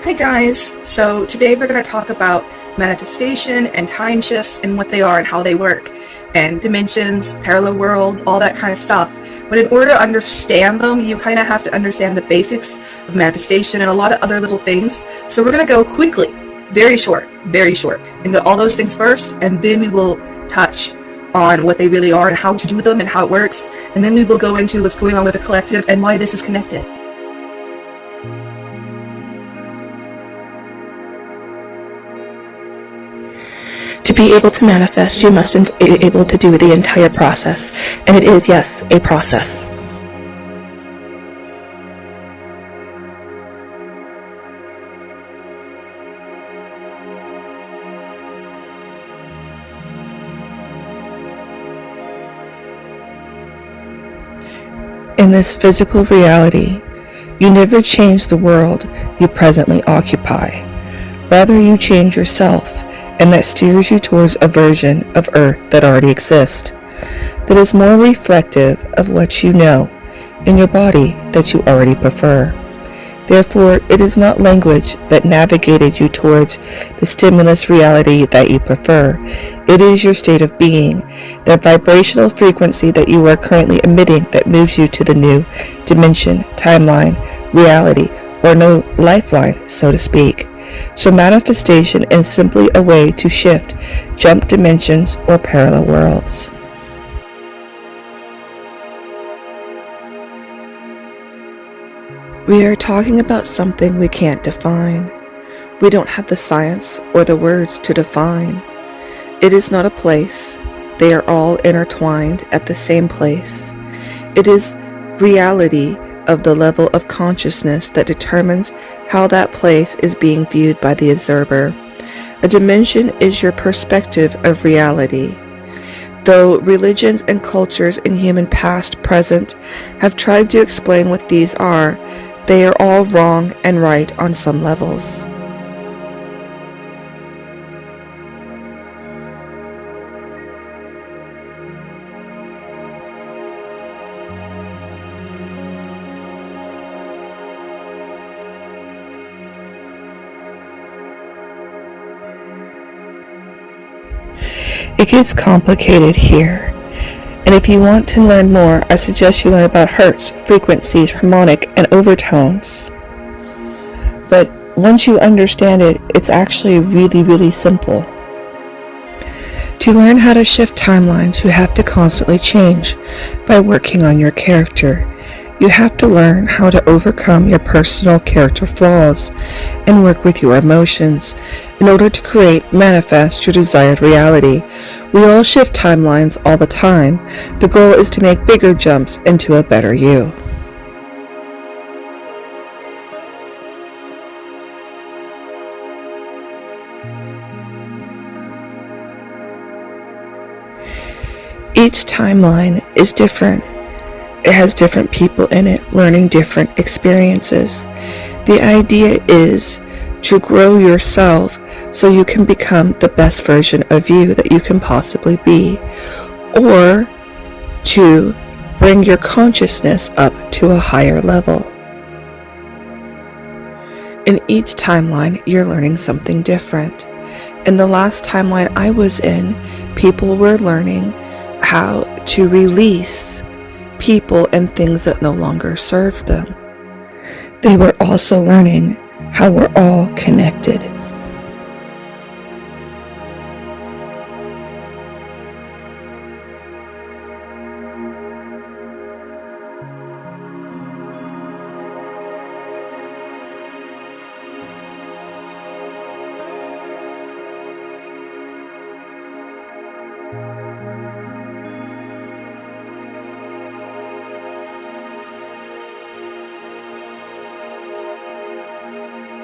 Hi guys, so today we're going to talk about manifestation and time shifts and what they are and how they work, and dimensions, parallel worlds, all that kind of stuff. But in order to understand them, you kind of have to understand the basics of manifestation and a lot of other little things. So we're going to go quickly, very short, into all those things first, and then we will touch on what they really are and how to do them and how it works, and then we will go into what's going on with the collective and why this is connected. To be able to manifest, you must be able to do the entire process. And it is, yes, a process. In this physical reality, you never change the world you presently occupy. Rather, you change yourself, and that steers you towards a version of Earth that already exists, that is more reflective of what you know in your body that you already prefer. Therefore, it is not language that navigated you towards the stimulus reality that you prefer. It is your state of being, that vibrational frequency that you are currently emitting that moves you to the new dimension, timeline, reality, or no lifeline, so to speak. So manifestation is simply a way to shift, jump dimensions, or parallel worlds. We are talking about something we can't define. We don't have the science or the words to define. It is not a place. They are all intertwined at the same place. It is reality of the level of consciousness that determines how that place is being viewed by the observer. A dimension is your perspective of reality. Though religions and cultures in human past, present, have tried to explain what these are, they are all wrong and right on some levels. It gets complicated here, and if you want to learn more, I suggest you learn about hertz, frequencies, harmonic, and overtones. But once you understand it, it's actually really simple. To learn how to shift timelines, you have to constantly change by working on your character. You have to learn how to overcome your personal character flaws and work with your emotions in order to manifest your desired reality. We all shift timelines all the time. The goal is to make bigger jumps into a better you. Each timeline is different. It has different people in it, learning different experiences. The idea is to grow yourself so you can become the best version of you that you can possibly be, or to bring your consciousness up to a higher level. In each timeline, you're learning something different. In the last timeline I was in, people were learning how to release people and things that no longer serve them. They were also learning how we're all connected.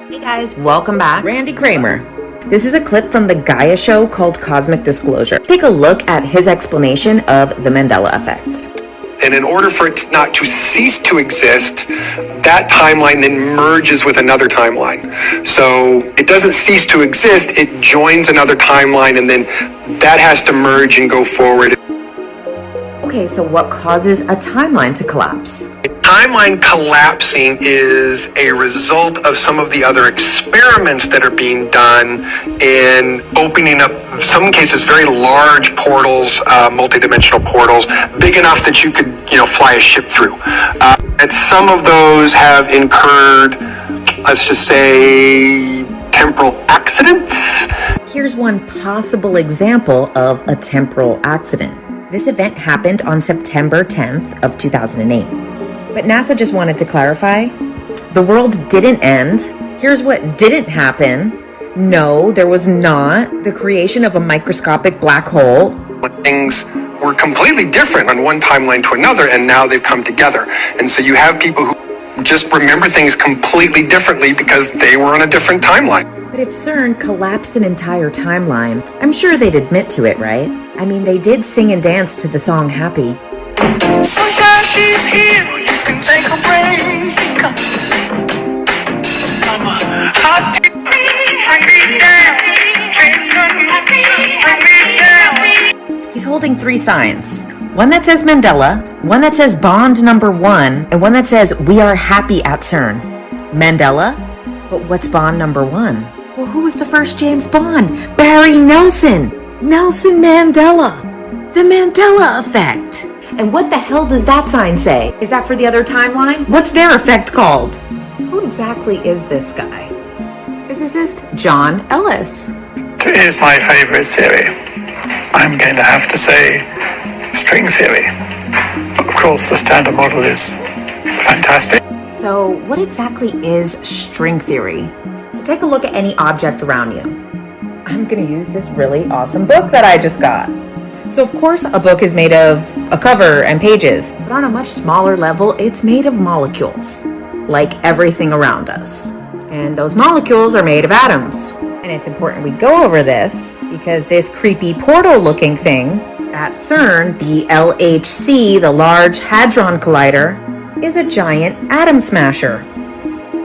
Hey guys, welcome back. Randy Kramer. This is a clip from the Gaia show called Cosmic Disclosure. Take a look at his explanation of the Mandela effect. And in order for it not to cease to exist, that timeline then merges with another timeline. So it doesn't cease to exist, it joins another timeline, and then that has to merge and go forward. Okay, so what causes a timeline to collapse? timeline collapsing is a result of some of the other experiments that are being done in opening up, in some cases, very large portals, multidimensional portals, big enough that you could, fly a ship through. And some of those have incurred, let's just say, temporal accidents. Here's one possible example of a temporal accident. This event happened on September 10th of 2008. But NASA just wanted to clarify, the world didn't end. Here's what didn't happen. No, there was not the creation of a microscopic black hole. Things were completely different on one timeline to another, and now they've come together. And so you have people who just remember things completely differently because they were on a different timeline. But if CERN collapsed an entire timeline, I'm sure they'd admit to it, right? I mean, they did sing and dance to the song Happy. Sunshine, she's here, you can take a break. I'm a hot He's holding 3 signs. One that says Mandela, one that says Bond number 1, and one that says We are happy at CERN. Mandela? But what's Bond number 1? Well, who was the first James Bond? Barry Nelson! Nelson Mandela! The Mandela effect! And what the hell does that sign say? Is that for the other timeline? What's their effect called? Who exactly is this guy? Physicist John Ellis. is my favorite theory. I'm going to have to say string theory. Of course, the Standard Model is fantastic. So what exactly is string theory? So take a look at any object around you. I'm going to use this really awesome book that I just got. So of course a book is made of a cover and pages, but on a much smaller level, it's made of molecules, like everything around us. And those molecules are made of atoms. And it's important we go over this because this creepy portal looking thing at CERN, the LHC, the Large Hadron Collider, is a giant atom smasher.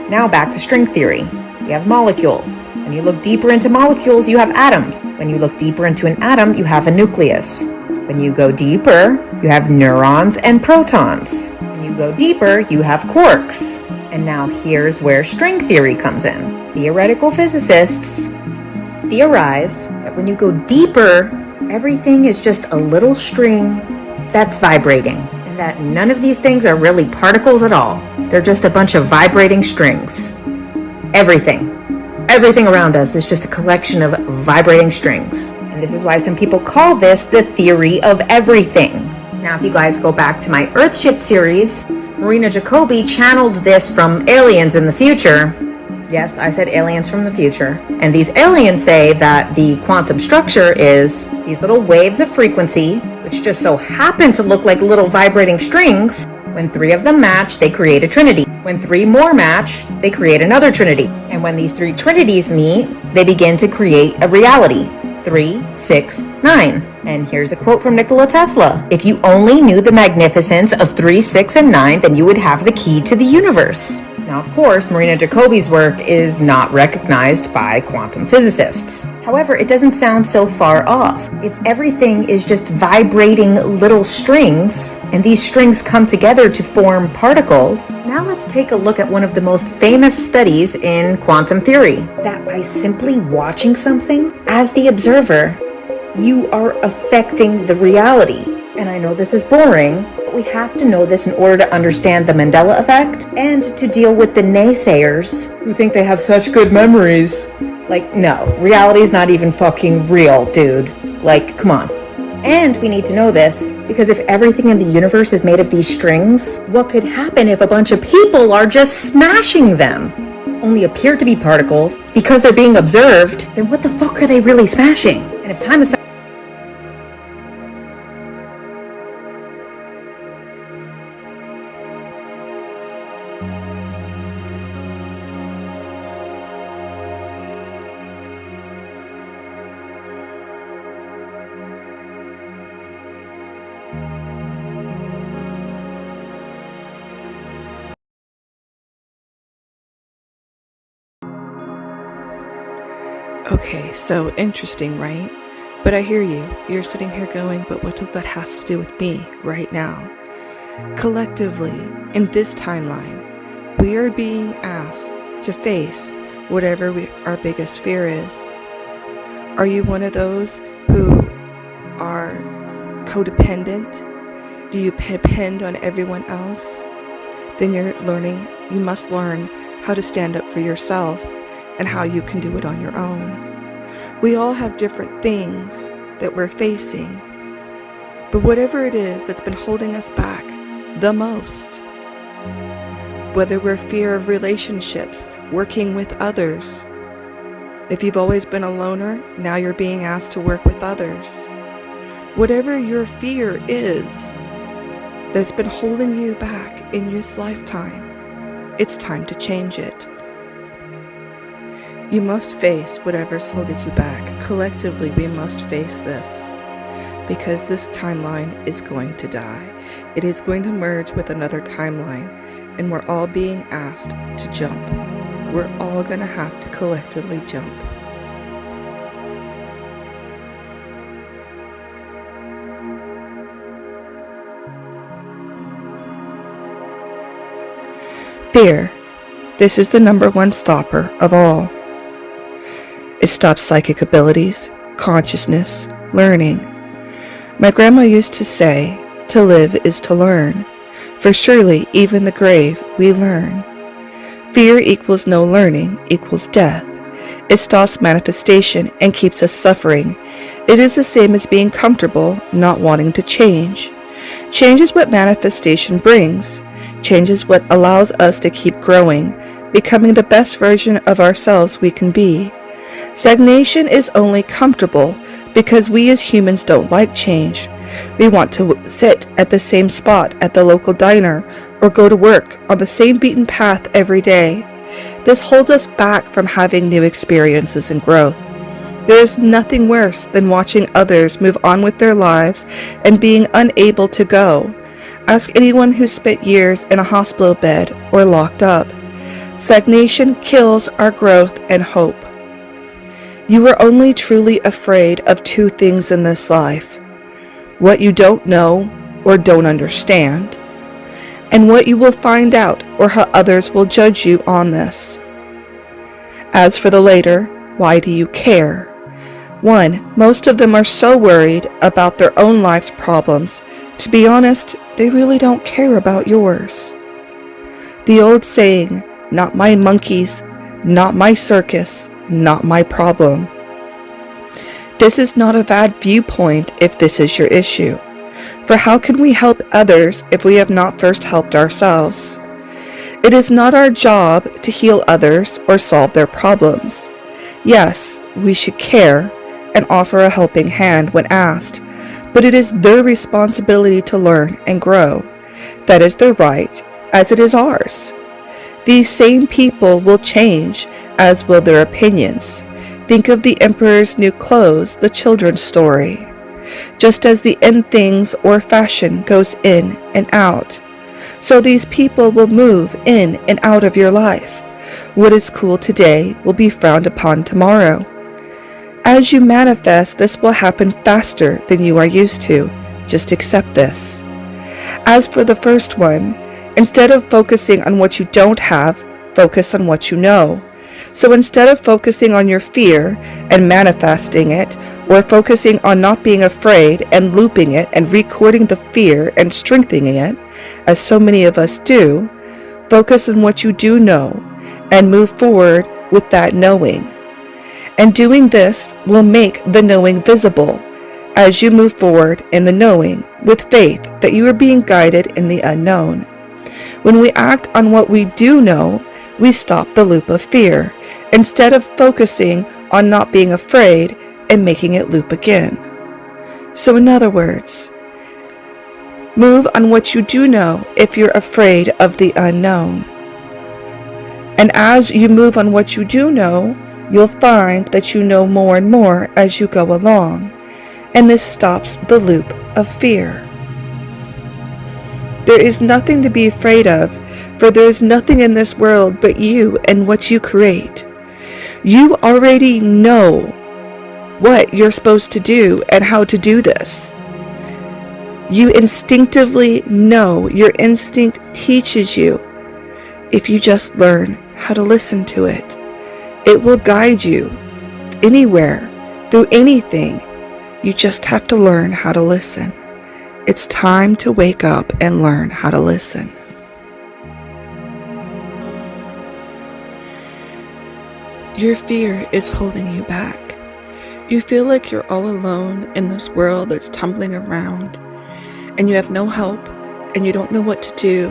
Now back to string theory. You have molecules. When you look deeper into molecules, you have atoms. When you look deeper into an atom, you have a nucleus. When you go deeper, you have neurons and protons. When you go deeper, you have quarks. And now here's where string theory comes in. Theoretical physicists theorize that when you go deeper, everything is just a little string that's vibrating. And that none of these things are really particles at all. They're just a bunch of vibrating strings. Everything around us is just a collection of vibrating strings. And this is why some people call this the theory of everything. Now, if you guys go back to my Earthshift series, Marina Jacobi channeled this from aliens in the future. Yes, I said aliens from the future. And these aliens say that the quantum structure is these little waves of frequency, which just so happen to look like little vibrating strings. When 3 of them match, they create a trinity. When 3 more match, they create another trinity. And when these 3 trinities meet, they begin to create a reality. 3, 6, 9. And here's a quote from Nikola Tesla. If you only knew the magnificence of 3, 6, and 9, then you would have the key to the universe. Now, of course, Marina Jacobi's work is not recognized by quantum physicists. However, it doesn't sound so far off. If everything is just vibrating little strings, and these strings come together to form particles, now let's take a look at one of the most famous studies in quantum theory. That by simply watching something, as the observer, you are affecting the reality. And I know this is boring, but we have to know this in order to understand the Mandela effect and to deal with the naysayers who think they have such good memories. Like, no, reality is not even fucking real, dude. Like, come on. And we need to know this because if everything in the universe is made of these strings, what could happen if a bunch of people are just smashing them? Only appear to be particles because they're being observed, then what the fuck are they really smashing? And if time is Okay, so interesting, right? But I hear you. You're sitting here going, but what does that have to do with me right now? Collectively, in this timeline, we are being asked to face whatever our biggest fear is. Are you one of those who are codependent? Do you depend on everyone else? Then you must learn how to stand up for yourself and how you can do it on your own. We all have different things that we're facing, but whatever it is that's been holding us back the most, whether we're fear of relationships, working with others. If you've always been a loner, now you're being asked to work with others. Whatever your fear is that's been holding you back in this lifetime, it's time to change it. You must face whatever's holding you back. Collectively, we must face this, because this timeline is going to die. It is going to merge with another timeline, and we're all being asked to jump. We're all going to have to collectively jump. Fear. This is the number one stopper of all. It stops psychic abilities, consciousness, learning. My grandma used to say, to live is to learn, for surely even the grave we learn. Fear equals no learning equals death. It stops manifestation and keeps us suffering. It is the same as being comfortable, not wanting to change. Change is what manifestation brings. Change is what allows us to keep growing, becoming the best version of ourselves we can be. Stagnation is only comfortable because we as humans don't like change. We want to sit at the same spot at the local diner or go to work on the same beaten path every day. This holds us back from having new experiences and growth. There is nothing worse than watching others move on with their lives and being unable to go. Ask anyone who spent years in a hospital bed or locked up. Stagnation kills our growth and hope. You are only truly afraid of two things in this life: what you don't know or don't understand, and what you will find out or how others will judge you on this. As for the later, why do you care? 1. Most of them are so worried about their own life's problems. To be honest, they really don't care about yours. The old saying, not my monkeys, not my circus, not my problem. This is not a bad viewpoint if this is your issue. For how can we help others if we have not first helped ourselves? It is not our job to heal others or solve their problems. Yes, we should care and offer a helping hand when asked, but it is their responsibility to learn and grow. That is their right, as it is ours. These same people will change, as will their opinions. Think of the Emperor's New Clothes, the children's story. Just as the end things or fashion goes in and out, so these people will move in and out of your life. What is cool today will be frowned upon tomorrow. As you manifest, this will happen faster than you are used to. Just accept this. As for the first one, instead of focusing on what you don't have, focus on what you know. So instead of focusing on your fear and manifesting it, or focusing on not being afraid and looping it and recording the fear and strengthening it, as so many of us do, focus on what you do know and move forward with that knowing. And doing this will make the knowing visible as you move forward in the knowing with faith that you are being guided in the unknown. When we act on what we do know, we stop the loop of fear, instead of focusing on not being afraid and making it loop again. So in other words, move on what you do know if you're afraid of the unknown. And as you move on what you do know, you'll find that you know more and more as you go along, and this stops the loop of fear. There is nothing to be afraid of, for there is nothing in this world but you and what you create. You already know what you're supposed to do and how to do this. You instinctively know. Your instinct teaches you. If you just learn how to listen to it, it will guide you anywhere, through anything. You just have to learn how to listen. It's time to wake up and learn how to listen. Your fear is holding you back. You feel like you're all alone in this world that's tumbling around, and you have no help, and you don't know what to do,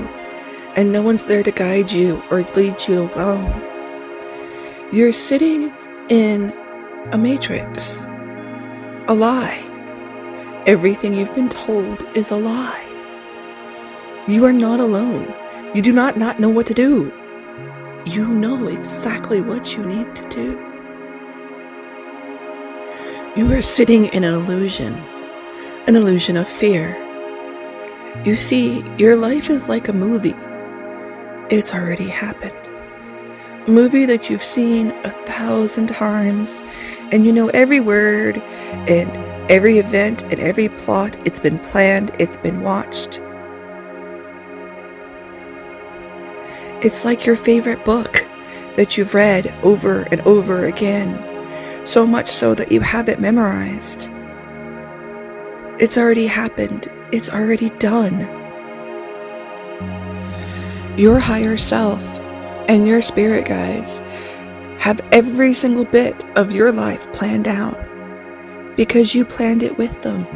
and no one's there to guide you or lead you alone. You're sitting in a matrix, a lie. Everything you've been told is a lie. You are not alone. You do not know what to do. You know exactly what you need to do. You are sitting in an illusion of fear. You see, your life is like a movie. It's already happened. A movie that you've seen 1,000 times, and you know every word and every event and every plot. It's been planned, it's been watched. It's like your favorite book that you've read over and over again, so much so that you have it memorized. It's already happened. It's already done. Your higher self and your spirit guides have every single bit of your life planned out because you planned it with them.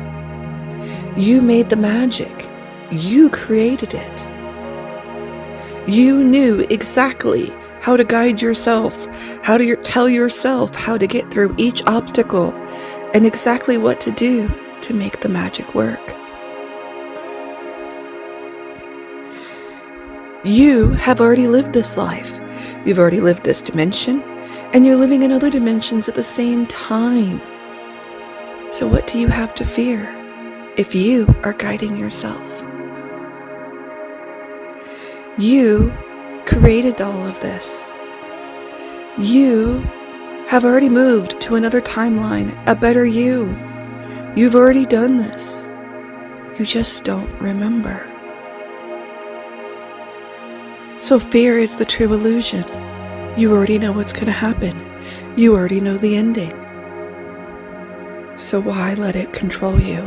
You made the magic. You created it. You knew exactly how to guide yourself, how to tell yourself how to get through each obstacle, and exactly what to do to make the magic work. You have already lived this life. You've already lived this dimension, and you're living in other dimensions at the same time. So what do you have to fear if you are guiding yourself? You created all of this. You have already moved to another timeline, a better you. You've already done this. You just don't remember. So fear is the true illusion. You already know what's going to happen. You already know the ending. So why let it control you?